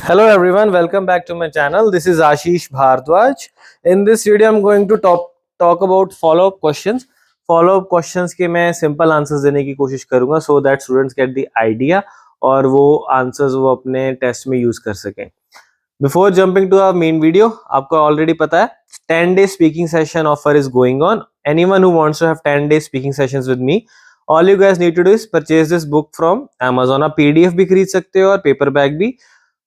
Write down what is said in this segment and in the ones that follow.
Hello everyone, welcome back to my channel. This is Ashish Bhardwaj. In this video, I'm going to talk about follow-up questions. Follow-up questions के मैं simple answers देने की कोशिश करूँगा so that students get the idea और वो answers वो अपने test में use कर सकें. Before jumping to our main video, आपको already पता है 10-day speaking session offer is going on. Anyone who wants to have 10-day speaking sessions with me, all you guys need to do is purchase this book from Amazon. आप PDF भी खरीद सकते हो और paperback भी.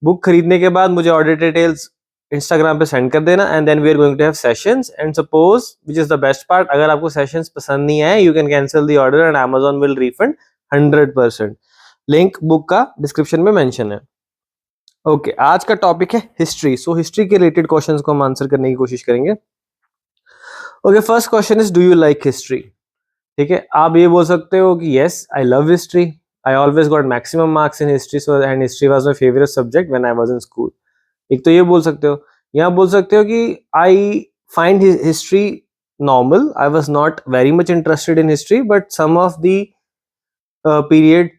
Book खरीदने के बाद मुझे ऑर्डर डिटेल्स इंस्टाग्राम पे सेंड कर देना and then we are going to have sessions and suppose which is the best part, अगर आपको सेशंस पसंद नहीं आए you can cancel the order and Amazon will refund 100%. Link book का description में मेंशन है. ओके आज का टॉपिक है हिस्ट्री. सो हिस्ट्री के रिलेटेड क्वेश्चंस को हम आंसर करने की कोशिश करेंगे. Okay first question is do you like history. ठीक है, आप ये बोल सकते हो कि yes I love history. I always got maximum marks in history, so and history was my favorite subject when I was in school. एक तो ये बोल सकते हो, या बोल सकते हो कि I find history normal. I was not very much interested in history, but some of the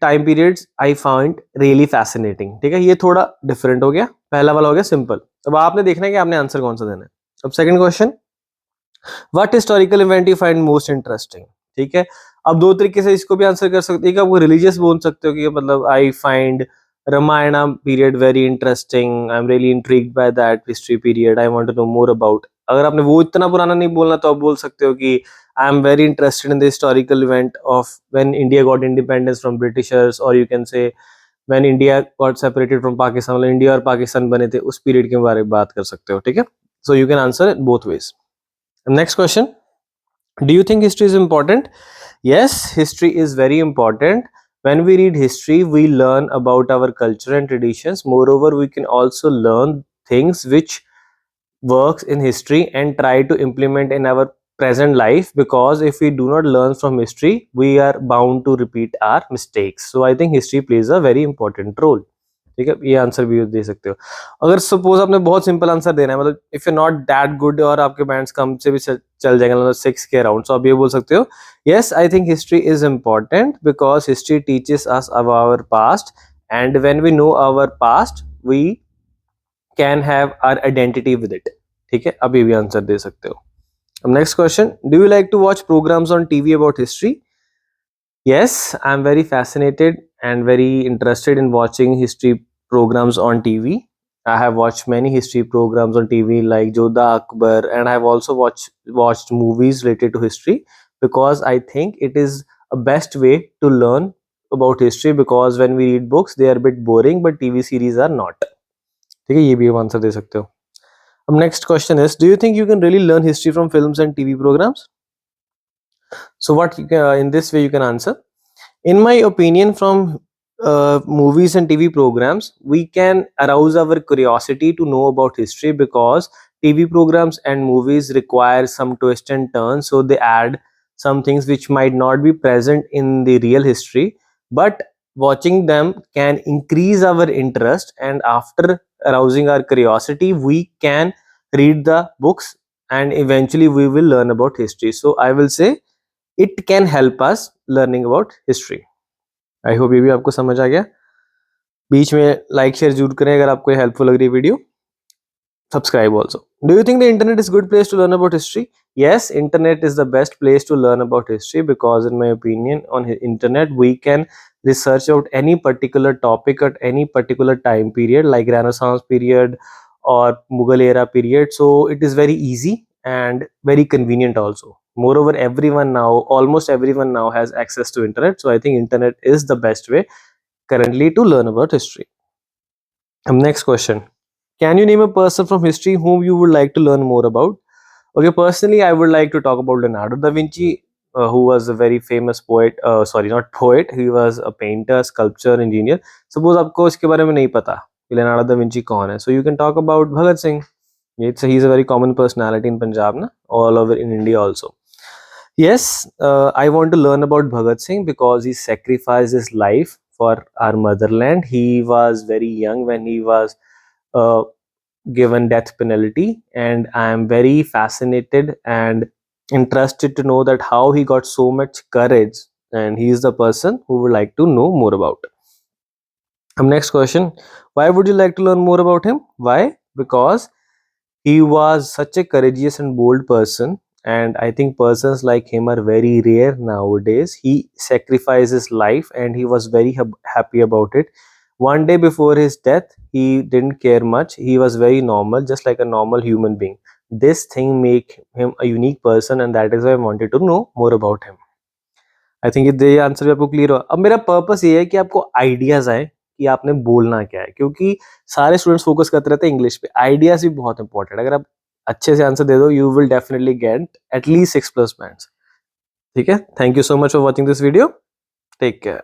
time periods I found really fascinating. ठीक है, ये थोड़ा different हो गया. पहला वाला हो गया simple. अब आपने देखना है कि आपने आंसर कौन सा देना है. अब second question, what historical event you find most interesting. ठीक है, अब दो तरीके से इसको भी आंसर कर सकते हैं कि आपको रिलीजियस बोल सकते हो कि मतलब I find Ramayana period very interesting, I am really intrigued by that history period, I want to know more about. अगर आपने वो इतना पुराना नहीं बोलना तो आप बोल सकते हो कि I am very interested in the historical event of when India got independence from Britishers, और you can say when India got separated from Pakistan, मतलब इंडिया और पाकिस्तान बने थे उस पीरियड के बारे में बात कर सकते हो. ठीक है, so you can answer it both ways. Next question, do you think history is important? Yes, history is very important. When we read history, we learn about our culture and traditions. Moreover, we can also learn things which works in history and try to implement in our present life, because if we do not learn from history, we are bound to repeat our mistakes. So I think history plays a very important role. ठीक है, ये answer भी दे सकते हो. अगर suppose आपने बहुत simple answer देना है, मतलब if you not that good और आपके बैंड्स कम से भी चल जाएंगे, मतलब 6 के अराउंड, सो आप ये बोल सकते हो yes I think history is important because history teaches us about our past and when we know our past we can have our identity with it. ठीक है, अब ये भी आंसर दे सकते हो. अब next question, do you like to watch programmes on TV about history? Yes, I'm very fascinated and very interested in watching history programs on TV. I have watched many history programs on TV like Jodha Akbar, and I have also watched movies related to history because I think it is a best way to learn about history, because when we read books they are a bit boring but TV series are not. ठीक है, ये भी answer दे सकते हो. अब next question is, do you think you can really learn history from films and TV programmes? So what in this way you can answer. In my opinion, from movies and TV programs, we can arouse our curiosity to know about history, because TV programs and movies require some twist and turns, so they add some things which might not be present in the real history, but watching them can increase our interest, and after arousing our curiosity we can read the books and eventually we will learn about history. So I will say it can help us learning about history. I hope ये भी आपको समझ आ गया. बीच में like share जरूर करें अगर आपको हेल्पफुल लग रही है video. Subscribe also. Do you think the internet is good place to learn about history? Yes, internet is the best place to learn about history, because in my opinion on internet we can research out any particular topic at any particular time period, like Renaissance period or Mughal era period. So it is very easy and very convenient also. Moreover, almost everyone now has access to internet, so I think internet is the best way currently to learn about history. Next question, can you name a person from history whom you would like to learn more about? Okay, personally I would like to talk about Leonardo da Vinci, who was a very famous poet, sorry not poet, he was a painter, sculptor, engineer. Suppose आपको इसके बारे में नहीं पता कि Leonardo da Vinci कौन है, so you can talk about Bhagat Singh. He's a very common personality in Punjab, na? All over in India also. Yes, I want to learn about Bhagat Singh because he sacrificed his life for our motherland. He was very young when he was uh, given death penalty, and I am very fascinated and interested to know that how he got so much courage, and he is the person who would like to know more about. अब next question, why would you like to learn more about him? Why? Because he was such a courageous and bold person, and I think persons like him are very rare nowadays. He sacrificed his life and he was very happy about it. One day before his death, he didn't care much. He was very normal, just like a normal human being. This thing make him a unique person, and that is why I wanted to know more about him. I think ये answer भी आपको clear हो। अब मेरा purpose ये है कि आपको आइडियाज आए कि आपने बोलना क्या है, क्योंकि सारे स्टूडेंट्स फोकस करते रहते हैं इंग्लिश पे, आइडियाज भी बहुत इंपॉर्टेंट। अगर आप अच्छे से आंसर दे दो, you will definitely get at least 6+ points. ठीक है, thank you so much for watching this video, take care.